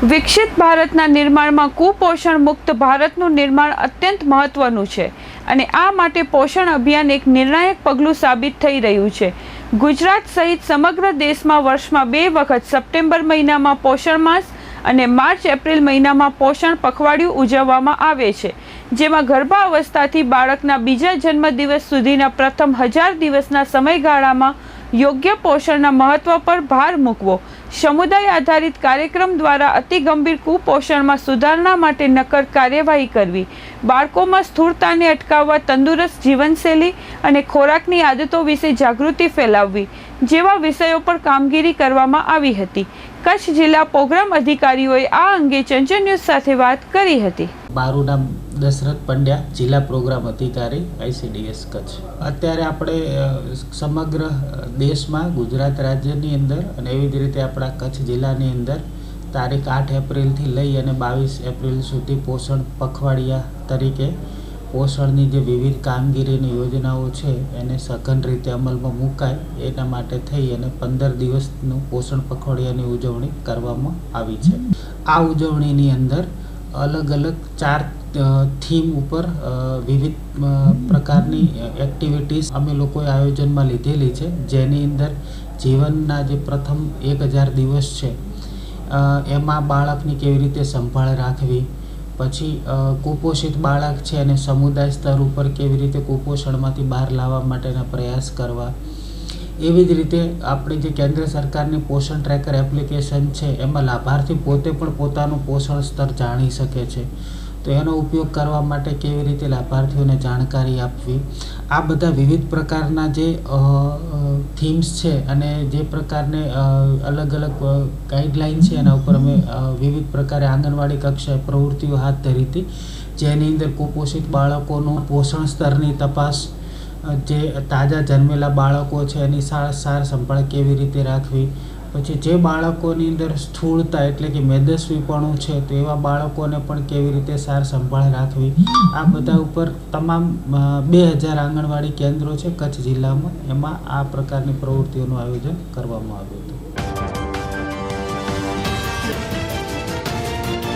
વિકસિત ભારતના નિર્માણમાં કુપોષણ મુક્ત ભારતનું નિર્માણ અત્યંત મહત્વનું છે અને આ માટે પોષણ અભિયાન એક નિર્ણાયક પગલું સાબિત થઈ રહ્યું છે। ગુજરાત સહિત સમગ્ર દેશમાં વર્ષમાં 2 વખત સપ્ટેમ્બર મહિનામાં પોષણ માસ અને માર્ચ-એપ્રિલ મહિનામાં પોષણ પખવાડિયું ઉજવવામાં આવે છે, જેમાં ગર્ભાવસ્થાથી બાળકના બીજા જન્મદિવસ સુધીના પ્રથમ 1000 દિવસના સમયગાળામાં યોગ્ય પોષણના મહત્વ પર ભાર મૂકવો, સમુદાય આધારિત કાર્યક્રમ દ્વારા અતિ ગંભીર કુપોષણમાં સુધારણા માટે નક્કર કાર્યવાહી કરવી, બાળકોમાં સ્થૂળતાને અટકાવવા તંદુરસ્ત જીવનશૈલી અને ખોરાકની આદતો વિશે જાગૃતિ ફેલાવવી જેવા વિષયો પર કામગીરી કરવામાં આવી હતી। કચ્છ જિલ્લા પ્રોગ્રામ અધિકારીઓએ આ અંગે ચંચળ ન્યૂઝ સાથે વાત કરી હતી। મારું નામ દશરથ પંડ્યા, જિલ્લા પ્રોગ્રામ અધિકારી ICDS કચ્છ। અત્યારે આપણે સમગ્ર દેશમાં ગુજરાત રાજ્યની અંદર અને એવી જ રીતે આપણા કચ્છ જિલ્લાની અંદર તારીખ 8 એપ્રિલથી લઈ અને 22 એપ્રિલ સુધી પોષણ પખવાડિયા તરીકે પોષણની જે વિવિધ કામગીરીની યોજનાઓ છે એને સઘન રીતે અમલમાં મુકાય એના માટે થઈ અને 15 દિવસનું પોષણ પખવાડિયાની ઉજવણી કરવામાં આવી છે। આ ઉજવણીની અંદર અલગ અલગ 4 થીમ ઉપર વિવિધ પ્રકારની એક્ટિવિટીઝ અમે લોકોએ આયોજનમાં લીધેલી છે, જેની અંદર જીવનના જે પ્રથમ 1000 દિવસ છે એમાં બાળકની કેવી રીતે સંભાળ રાખવી, પછી કુપોષિત બાળક છે અને સમુદાય સ્તર ઉપર કેવી રીતે કુપોષણમાંથી બહાર લાવવા માટેના પ્રયાસ કરવા, એવી જ રીતે આપણી જે કેન્દ્ર સરકારની પોષણ ટ્રેકર એપ્લિકેશન છે એમાં લાભાર્થી પોતે પણ પોતાનું પોષણ સ્તર જાણી શકે છે, તો એનો ઉપયોગ કરવા માટે કેવી રીતે લાભાર્થીઓને જાણકારી આપવી, આ બધા વિવિધ પ્રકારના જે થીમ્સ છે અને જે પ્રકારને અલગ અલગ ગાઈડલાઇન છે એના ઉપર અમે વિવિધ પ્રકારે આંગણવાડી કક્ષાએ પ્રવૃત્તિઓ હાથ ધરી હતી, જેની અંદર કુપોષિત બાળકોનું પોષણ સ્તરની તપાસ, જે તાજા જન્મેલા બાળકો છે એની સાર સંભાળ કેવી રીતે રાખવી, પછી જે બાળકોની અંદર સ્થૂળતા એટલે કે મેદસ્વીપણું છે તો એવા બાળકોને પણ કેવી રીતે સાર સંભાળ રાખવી, આ બધા ઉપર તમામ 2000 આંગણવાડી કેન્દ્રો છે કચ્છ જિલ્લામાં, એમાં આ પ્રકારની પ્રવૃત્તિઓનું આયોજન કરવામાં આવ્યું હતું।